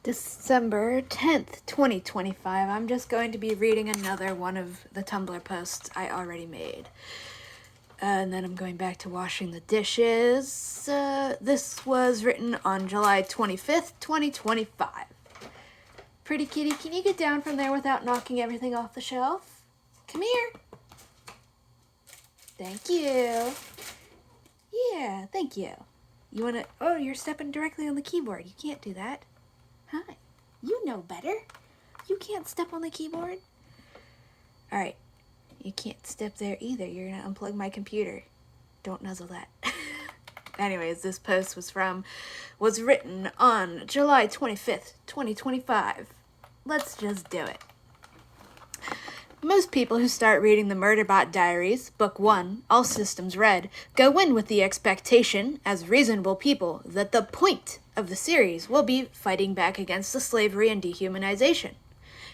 December 10th, 2025. I'm just going to be reading another one of the Tumblr posts I already made. And then I'm going back to washing the dishes. This was written on July 25th, 2025. Pretty kitty, can you get down from there without knocking everything off the shelf? Come here. Thank you. Yeah, thank you. You wanna... Oh, you're stepping directly on the keyboard. You can't do that. Hi. You know better. You can't step on the keyboard. Alright. You can't step there either. You're gonna unplug my computer. Don't nuzzle that. Anyways, this post was written on July 25th, 2025. Let's just do it. Most people who start reading the Murderbot Diaries, Book 1, All Systems Read, go in with the expectation, as reasonable people, that the point of the series will be fighting back against the slavery and dehumanization.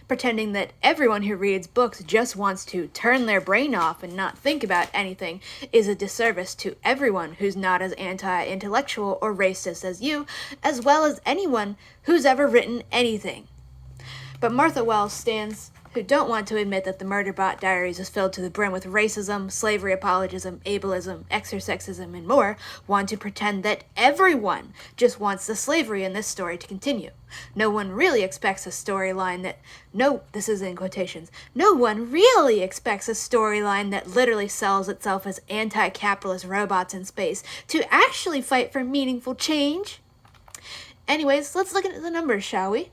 Pretending that everyone who reads books just wants to turn their brain off and not think about anything is a disservice to everyone who's not as anti-intellectual or racist as you, as well as anyone who's ever written anything. But Martha Wells stands who don't want to admit that the Murderbot Diaries is filled to the brim with racism, slavery apologism, ableism, exorcism, and more, want to pretend that everyone just wants the slavery in this story to continue. No one really expects a storyline that... No, this is in quotations. No one really expects a storyline that literally sells itself as anti-capitalist robots in space to actually fight for meaningful change. Anyways, let's look at the numbers, shall we?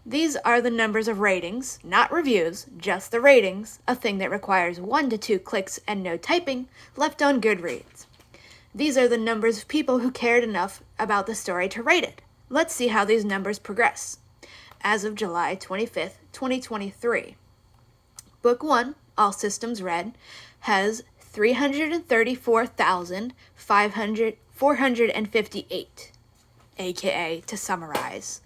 These are the numbers of ratings, not reviews, just the ratings, a thing that requires 1 to 2 clicks and no typing, left on Goodreads. These are the numbers of people who cared enough about the story to rate it. Let's see how these numbers progress. As of July 25th, 2023, Book 1, All Systems Read, has 334,458, aka, to summarize,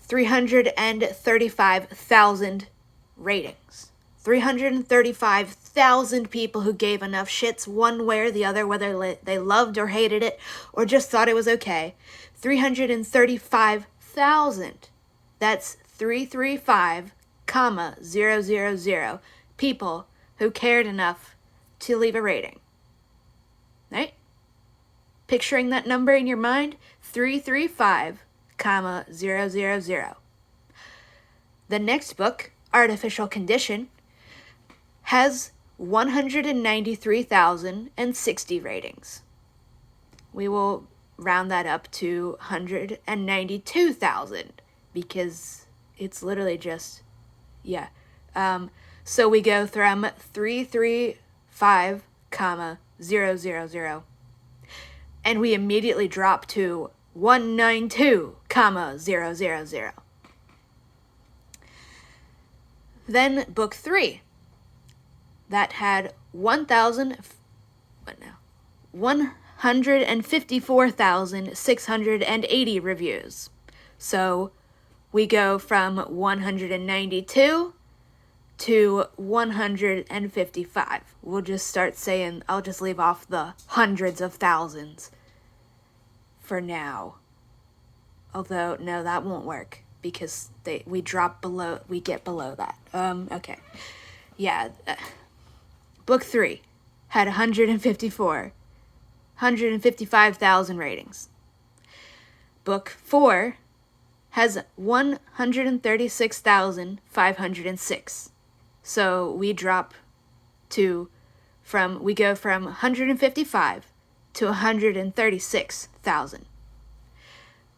335,000 ratings. 335,000 people who gave enough shits one way or the other, whether they loved or hated it, or just thought it was okay. 335,000. That's 335,000 people who cared enough to leave a rating. Right? Picturing that number in your mind? 335,000. The next book, Artificial Condition, has 193,060 ratings. We will round that up to 192,000 because it's literally just, yeah. So we go from 335,000 and we immediately drop to 192,000. Then Book 3, that had 154,680 reviews. So we go from 192 to 155. We'll just start saying, I'll just leave off the hundreds of thousands for now. Although, no, that won't work because we get below that. Okay. Yeah. Book 3 had 155,000 ratings. Book 4 has 136,506. So we go from 155 to 136,000.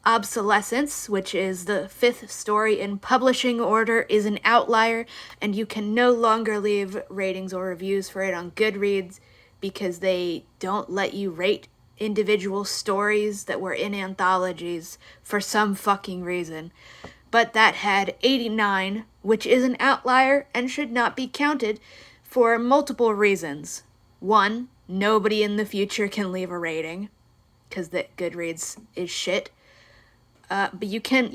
Obsolescence, which is the 5th story in publishing order, is an outlier, and you can no longer leave ratings or reviews for it on Goodreads because they don't let you rate individual stories that were in anthologies for some fucking reason. But that had 89, which is an outlier and should not be counted for multiple reasons. 1, nobody in the future can leave a rating because that Goodreads is shit. But you can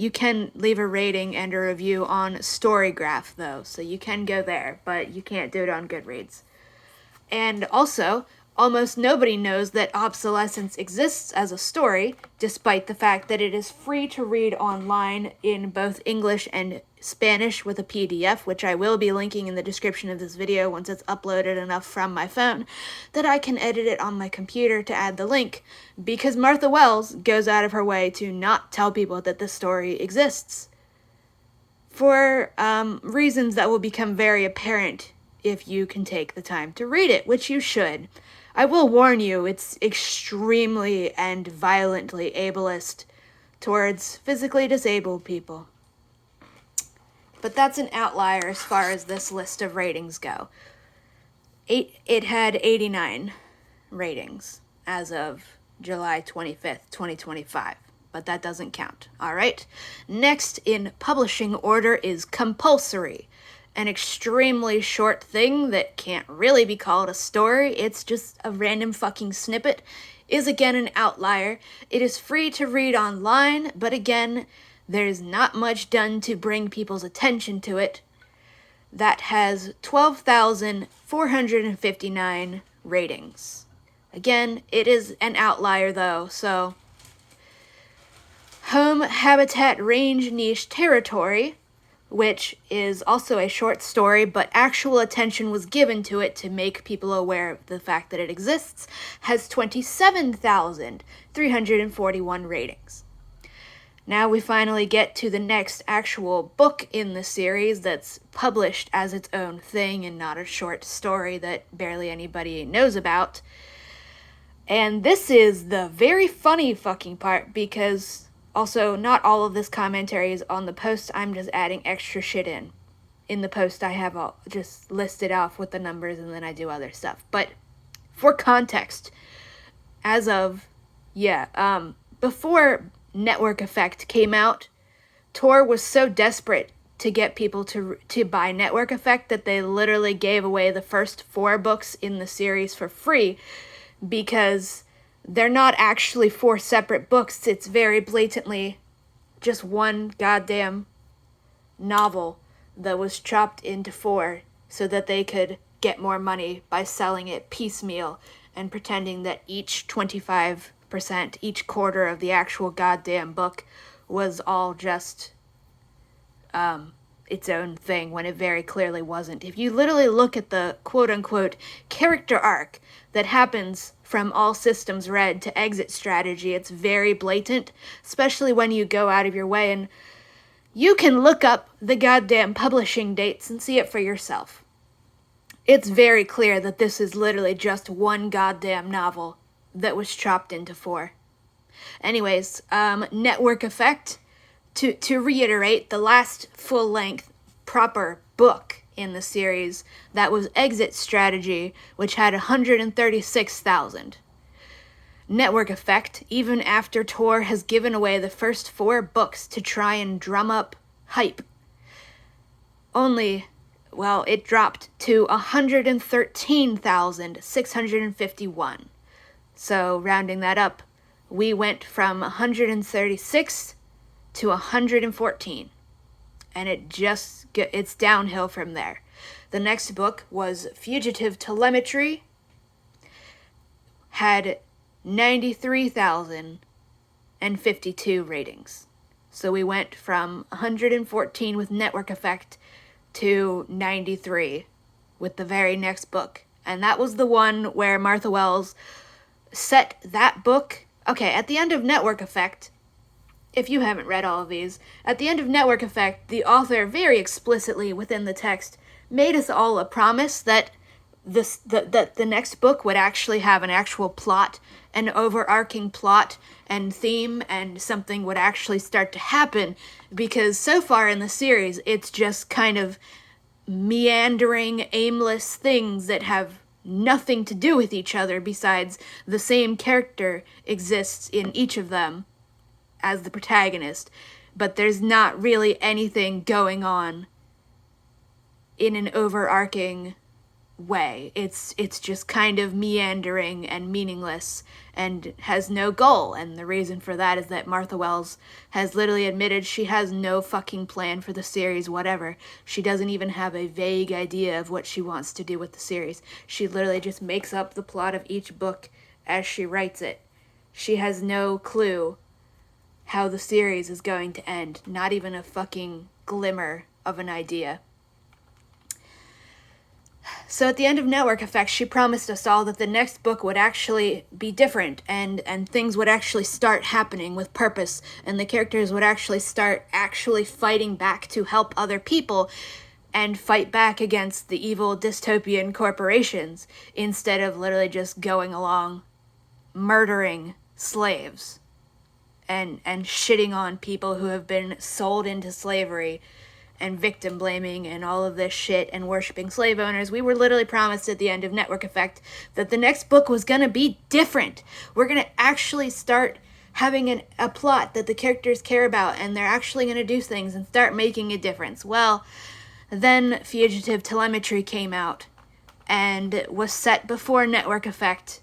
leave a rating and a review on Storygraph, though, so you can go there, but you can't do it on Goodreads. And also, Almost nobody knows that Obsolescence exists as a story, despite the fact that it is free to read online in both English and Spanish with a PDF, which I will be linking in the description of this video once it's uploaded enough from my phone that I can edit it on my computer to add the link, because Martha Wells goes out of her way to not tell people that this story exists, for reasons that will become very apparent if you can take the time to read it, which you should. I will warn you, it's extremely and violently ableist towards physically disabled people. But that's an outlier as far as this list of ratings go. It had 89 ratings as of July 25th, 2025. But that doesn't count, alright? Next in publishing order is Compulsory. An extremely short thing that can't really be called a story, it's just a random fucking snippet, is again an outlier. It is free to read online, but again, there's not much done to bring people's attention to it. That has 12,459 ratings. Again, it is an outlier though, so... Home Habitat Range Niche Territory, which is also a short story, but actual attention was given to it to make people aware of the fact that it exists, has 27,341 ratings. Now we finally get to the next actual book in the series that's published as its own thing and not a short story that barely anybody knows about. And this is the very funny fucking part, because... Also, not all of this commentary is on the post. I'm just adding extra shit in. In the post, I have all just listed off with the numbers, and then I do other stuff. But for context, as of, before Network Effect came out, Tor was so desperate to get people to buy Network Effect that they literally gave away the first 4 books in the series for free, because... they're not actually 4 separate books, it's very blatantly just one goddamn novel that was chopped into 4 so that they could get more money by selling it piecemeal and pretending that each 25%, each quarter of the actual goddamn book was all just its own thing, when it very clearly wasn't. If you literally look at the quote-unquote character arc that happens from All Systems Red to Exit Strategy, it's very blatant, especially when you go out of your way, and you can look up the goddamn publishing dates and see it for yourself. It's very clear that this is literally just one goddamn novel that was chopped into 4. Anyways, Network Effect, to reiterate, the last full-length proper book in the series, that was Exit Strategy, which had 136,000. Network Effect, even after Tor has given away the first 4 books to try and drum up hype, it dropped to 113,651. So, rounding that up, we went from 136 to 114. And it's downhill from there. The next book was Fugitive Telemetry, had 93,052 ratings. So we went from 114 with Network Effect to 93 with the very next book. And that was the one where Martha Wells set that book. Okay, at the end of Network Effect, if you haven't read all of these, at the end of Network Effect, the author very explicitly within the text made us all a promise that the next book would actually have an actual plot, an overarching plot and theme, and something would actually start to happen, because so far in the series, it's just kind of meandering, aimless things that have nothing to do with each other besides the same character exists in each of them as the protagonist, but there's not really anything going on in an overarching way. It's just kind of meandering and meaningless and has no goal. And the reason for that is that Martha Wells has literally admitted she has no fucking plan for the series, whatever. She doesn't even have a vague idea of what she wants to do with the series. She literally just makes up the plot of each book as she writes it. She has no clue how the series is going to end. Not even a fucking glimmer of an idea. So at the end of Network Effect, she promised us all that the next book would actually be different, and things would actually start happening with purpose, and the characters would actually start fighting back to help other people and fight back against the evil dystopian corporations, instead of literally just going along murdering slaves and shitting on people who have been sold into slavery and victim blaming and all of this shit and worshiping slave owners. We were literally promised at the end of Network Effect that the next book was going to be different. We're going to actually start having a plot that the characters care about, and they're actually going to do things and start making a difference. Well, then Fugitive Telemetry came out and was set before Network Effect,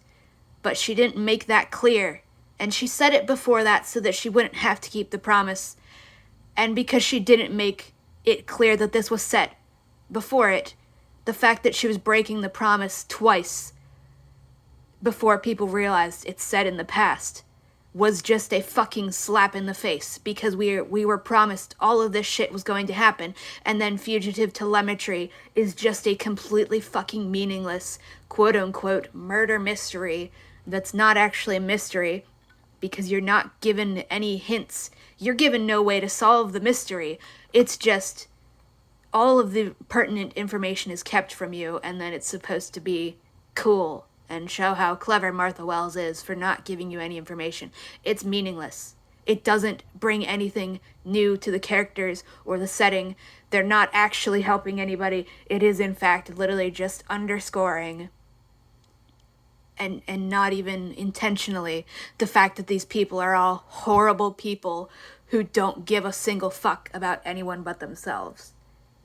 but she didn't make that clear. And she said it before that so that she wouldn't have to keep the promise. And because she didn't make it clear that this was set before it, the fact that she was breaking the promise twice before people realized it's set in the past was just a fucking slap in the face, because we were promised all of this shit was going to happen, and then Fugitive Telemetry is just a completely fucking meaningless quote-unquote murder mystery that's not actually a mystery, because you're not given any hints. You're given no way to solve the mystery. It's just all of the pertinent information is kept from you, and then it's supposed to be cool and show how clever Martha Wells is for not giving you any information. It's meaningless. It doesn't bring anything new to the characters or the setting. They're not actually helping anybody. It is, in fact, literally just underscoring, and not even intentionally, the fact that these people are all horrible people who don't give a single fuck about anyone but themselves.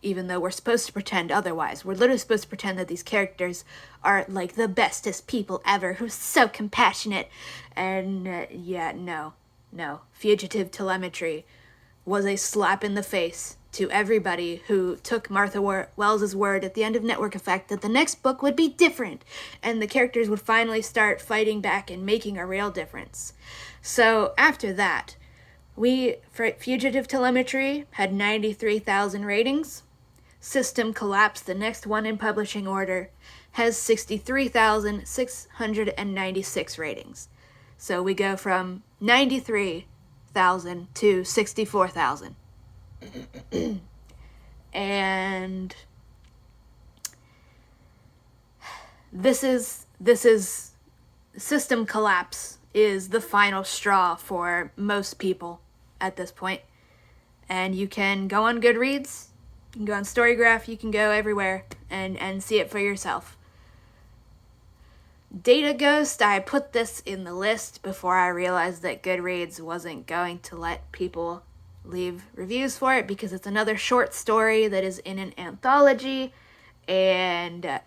Even though we're supposed to pretend otherwise. We're literally supposed to pretend that these characters are like the bestest people ever, who's so compassionate. And no. Fugitive Telemetry was a slap in the face to everybody who took Martha Wells' word at the end of Network Effect that the next book would be different, and the characters would finally start fighting back and making a real difference. So after that, Fugitive Telemetry had 93,000 ratings. System Collapse, the next one in publishing order, has 63,696 ratings. So we go from 93,000 to 64,000. And this is System Collapse is the final straw for most people at this point. And you can go on Goodreads, you can go on Storygraph, you can go everywhere and see it for yourself. Data Ghost, I put this in the list before I realized that Goodreads wasn't going to let people leave reviews for it, because it's another short story that is in an anthology, and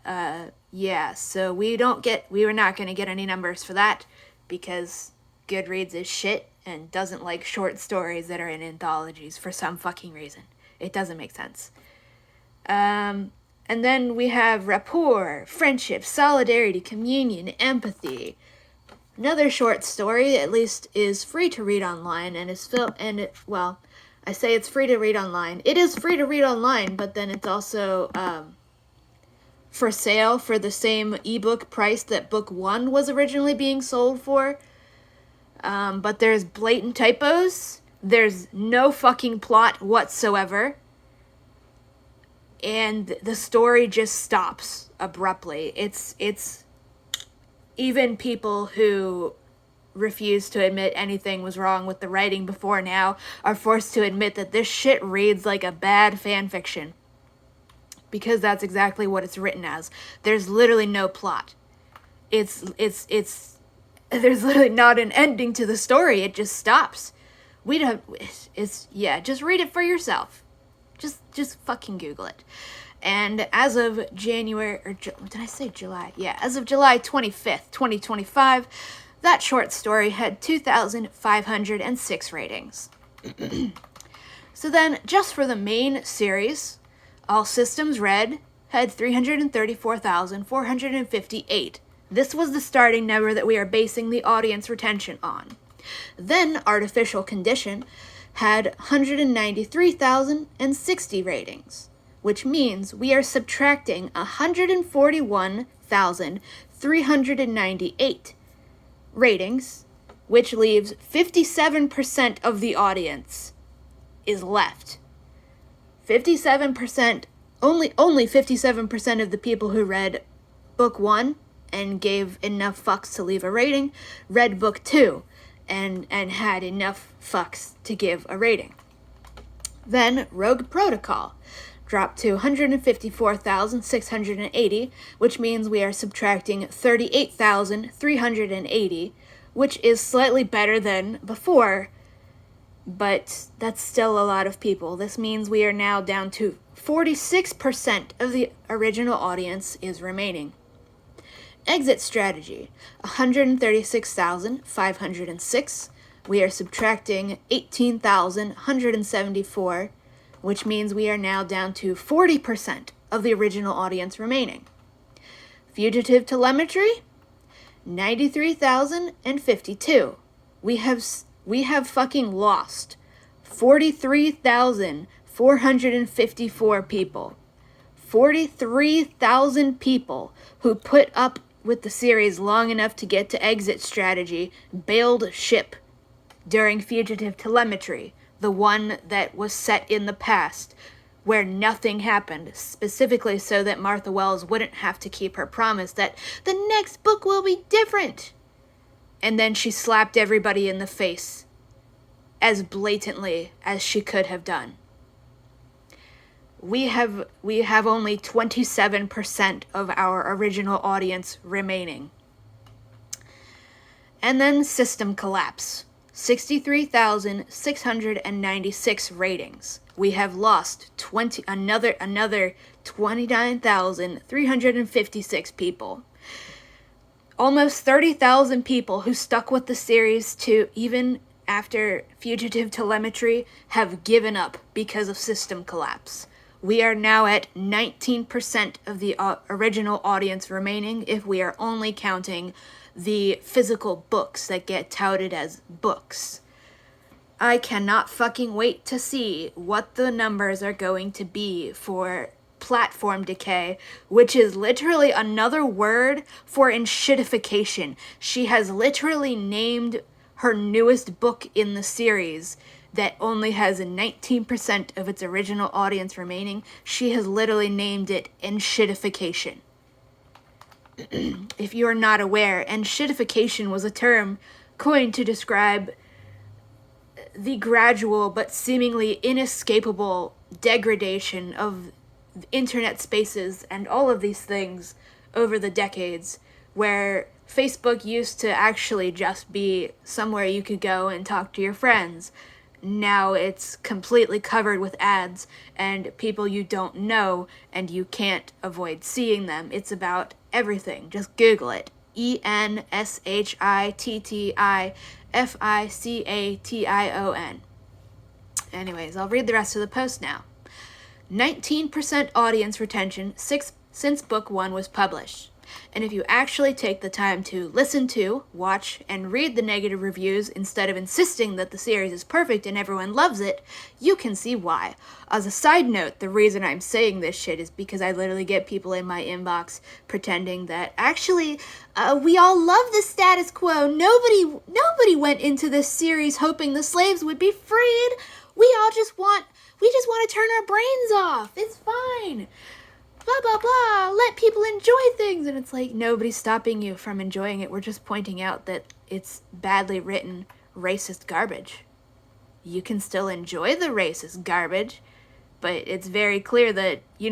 so we were not going to get any numbers for that, because Goodreads is shit and doesn't like short stories that are in anthologies for some fucking reason. It doesn't make sense. And then we have rapport, friendship, solidarity, communion, empathy. Another short story, at least, is free to read online, and is I say it's free to read online. It is free to read online, but then it's also for sale for the same ebook price that book 1 was originally being sold for. But there's blatant typos. There's no fucking plot whatsoever. And the story just stops abruptly. It's even people who refuse to admit anything was wrong with the writing before now are forced to admit that this shit reads like a bad fan fiction. Because that's exactly what it's written as. There's literally no plot. There's literally not an ending to the story. It just stops. Just read it for yourself. Just fucking Google it. And as of January, or did I say July? Yeah, as of July 25th, 2025, that short story had 2,506 ratings. So then, just for the main series, All Systems Red had 334,458. This was the starting number that we are basing the audience retention on. Then, Artificial Condition had 193,060 ratings, which means we are subtracting 141,398 ratings, which leaves 57% of the audience is left. 57%, only 57% of the people who read book 1 and gave enough fucks to leave a rating read book 2 and had enough fucks to give a rating. Then Rogue Protocol dropped to 154,680, which means we are subtracting 38,380, which is slightly better than before, but that's still a lot of people. This means we are now down to 46% of the original audience is remaining. Exit Strategy, 136,506. We are subtracting 18,174, which means we are now down to 40% of the original audience remaining. Fugitive Telemetry, 93,052. We have fucking lost 43,454 people. 43,000 people who put up with the series long enough to get to Exit Strategy bailed ship during Fugitive Telemetry, the one that was set in the past, where nothing happened, specifically so that Martha Wells wouldn't have to keep her promise that the next book will be different. And then she slapped everybody in the face as blatantly as she could have done. We have only 27% of our original audience remaining. And then System Collapse. 63,696 ratings. We have lost another 29,356 people. Almost 30,000 people who stuck with the series to even after Fugitive Telemetry have given up because of System Collapse. We are now at 19% of the original audience remaining if we are only counting the physical books that get touted as books. I cannot fucking wait to see what the numbers are going to be for platform decay, which is literally another word for enshittification. She has literally named her newest book in the series that only has 19% of its original audience remaining. She has literally named it enshittification. If you are not aware, enshittification was a term coined to describe the gradual but seemingly inescapable degradation of internet spaces and all of these things over the decades, where Facebook used to actually just be somewhere you could go and talk to your friends. Now it's completely covered with ads and people you don't know, and you can't avoid seeing them. It's about everything. Just Google it. ENSHITTIFICATION. Anyways, I'll read the rest of the post now. 19% audience retention since book 1 was published. And if you actually take the time to listen to, watch, and read the negative reviews instead of insisting that the series is perfect and everyone loves it, you can see why. As a side note, the reason I'm saying this shit is because I literally get people in my inbox pretending that actually we all love the status quo. Nobody went into this series hoping the slaves would be freed. We just want to turn our brains off. It's fine. Blah, blah, blah, let people enjoy things. And it's like, nobody's stopping you from enjoying it. We're just pointing out that it's badly written, racist garbage. You can still enjoy the racist garbage, but it's very clear that, you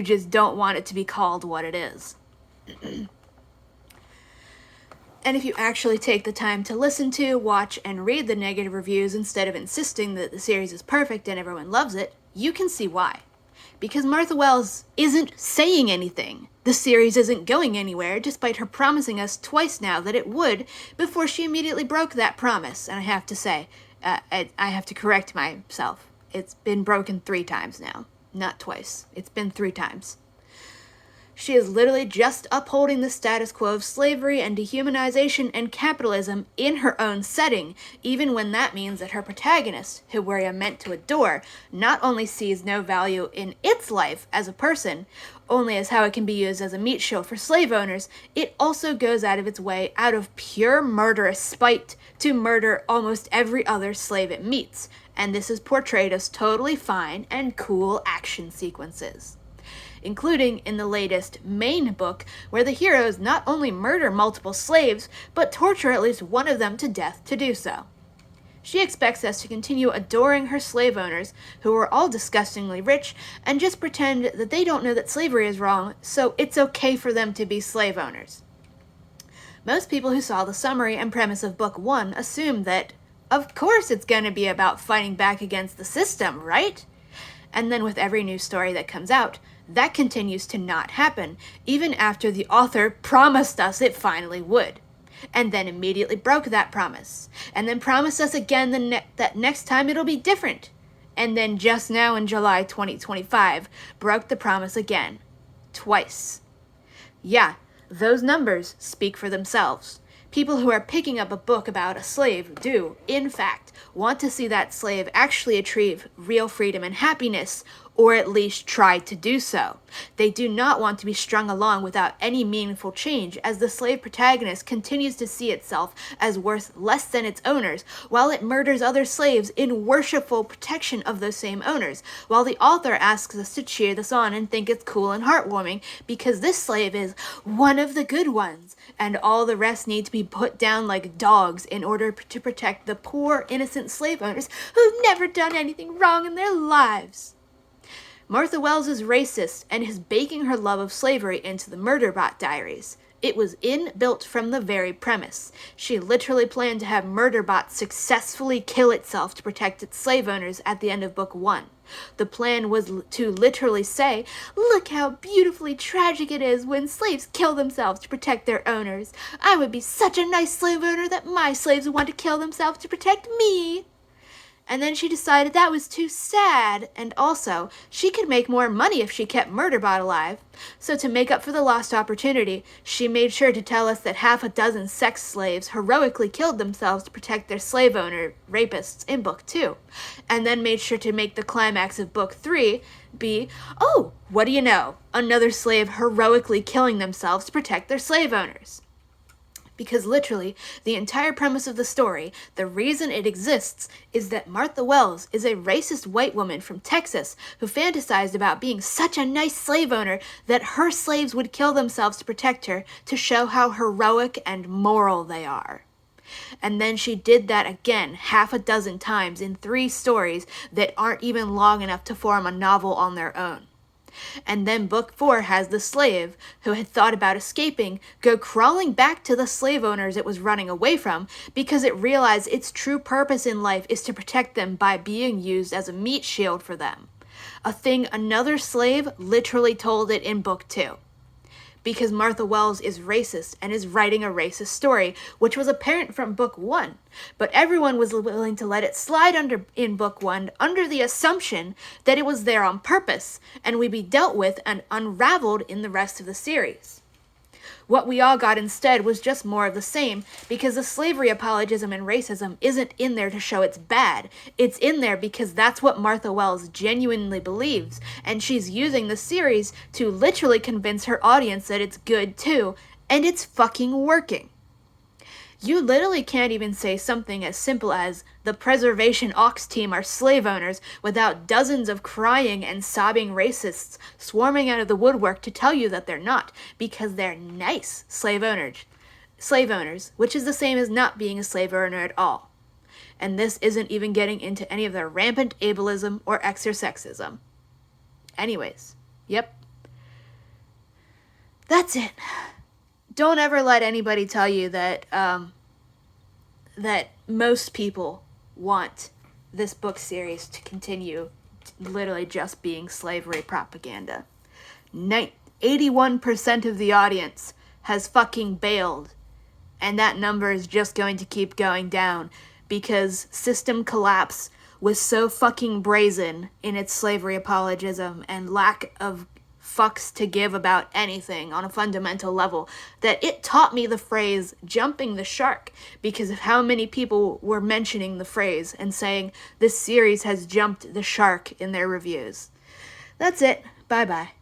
just don't want it to be called what it is. And if you actually take the time to listen to, watch, and read the negative reviews instead of insisting that the series is perfect and everyone loves it, you can see why. because Martha Wells isn't saying anything. The series isn't going anywhere, despite her promising us twice now that it would, before she immediately broke that promise. And I have to say, I have to correct myself. It's been broken 3 times now, not twice. It's been 3 times. She is literally just upholding the status quo of slavery and dehumanization and capitalism in her own setting, even when that means that her protagonist, who we are meant to adore, not only sees no value in its life as a person, only as how it can be used as a meat shield for slave owners, it also goes out of its way, out of pure murderous spite, to murder almost every other slave it meets, and this is portrayed as totally fine and cool action sequences, including in the latest main book, where the heroes not only murder multiple slaves, but torture at least one of them to death to do so. She expects us to continue adoring her slave owners, who are all disgustingly rich, and just pretend that they don't know that slavery is wrong, so it's okay for them to be slave owners. Most people who saw the summary and premise of Book 1 assume that, of course it's going to be about fighting back against the system, right? And then with every new story that comes out, that continues to not happen, even after the author promised us it finally would, and then immediately broke that promise, and then promised us again that next time it'll be different, and then just now in July 2025, broke the promise again, twice. Yeah, those numbers speak for themselves. People who are picking up a book about a slave do, in fact, want to see that slave actually achieve real freedom and happiness, or at least try to do so. They do not want to be strung along without any meaningful change, as the slave protagonist continues to see itself as worth less than its owners, while it murders other slaves in worshipful protection of those same owners, while the author asks us to cheer this on and think it's cool and heartwarming, because this slave is one of the good ones, and all the rest need to be put down like dogs in order to protect the poor, innocent slave owners who've never done anything wrong in their lives. Martha Wells is racist and is baking her love of slavery into the Murderbot Diaries. It was inbuilt from the very premise. She literally planned to have Murderbot successfully kill itself to protect its slave owners at the end of Book 1. The plan was to literally say, "Look how beautifully tragic it is when slaves kill themselves to protect their owners. I would be such a nice slave owner that my slaves would want to kill themselves to protect me." And then she decided that was too sad, and also, she could make more money if she kept Murderbot alive. So to make up for the lost opportunity, she made sure to tell us that 6 sex slaves heroically killed themselves to protect their slave owner rapists in Book 2. And then made sure to make the climax of Book 3 be, oh, what do you know, another slave heroically killing themselves to protect their slave owners. Because literally, the entire premise of the story, the reason it exists, is that Martha Wells is a racist white woman from Texas who fantasized about being such a nice slave owner that her slaves would kill themselves to protect her, to show how heroic and moral they are. And then she did that again 6 times in 3 stories that aren't even long enough to form a novel on their own. And then Book 4 has the slave, who had thought about escaping, go crawling back to the slave owners it was running away from, because it realized its true purpose in life is to protect them by being used as a meat shield for them. A thing another slave literally told it in Book 2. Because Martha Wells is racist and is writing a racist story, which was apparent from Book 1, but everyone was willing to let it slide in Book 1 under the assumption that it was there on purpose and would be dealt with and unraveled in the rest of the series. What we all got instead was just more of the same, because the slavery apologism and racism isn't in there to show it's bad. It's in there because that's what Martha Wells genuinely believes, and she's using the series to literally convince her audience that it's good too, and it's fucking working. You literally can't even say something as simple as, "The Preservation Ox team are slave owners," without dozens of crying and sobbing racists swarming out of the woodwork to tell you that they're not, because they're nice slave owners, which is the same as not being a slave owner at all. And this isn't even getting into any of their rampant ableism or exer-sexism. Anyways, yep. That's it. Don't ever let anybody tell you that that most people want this book series to continue literally just being slavery propaganda. 81% of the audience has fucking bailed, and that number is just going to keep going down because system collapse was so fucking brazen in its slavery apologism and lack of fucks to give about anything on a fundamental level that it taught me the phrase jumping the shark because of how many people were mentioning the phrase and saying this series has jumped the shark in their reviews. That's it. Bye-bye.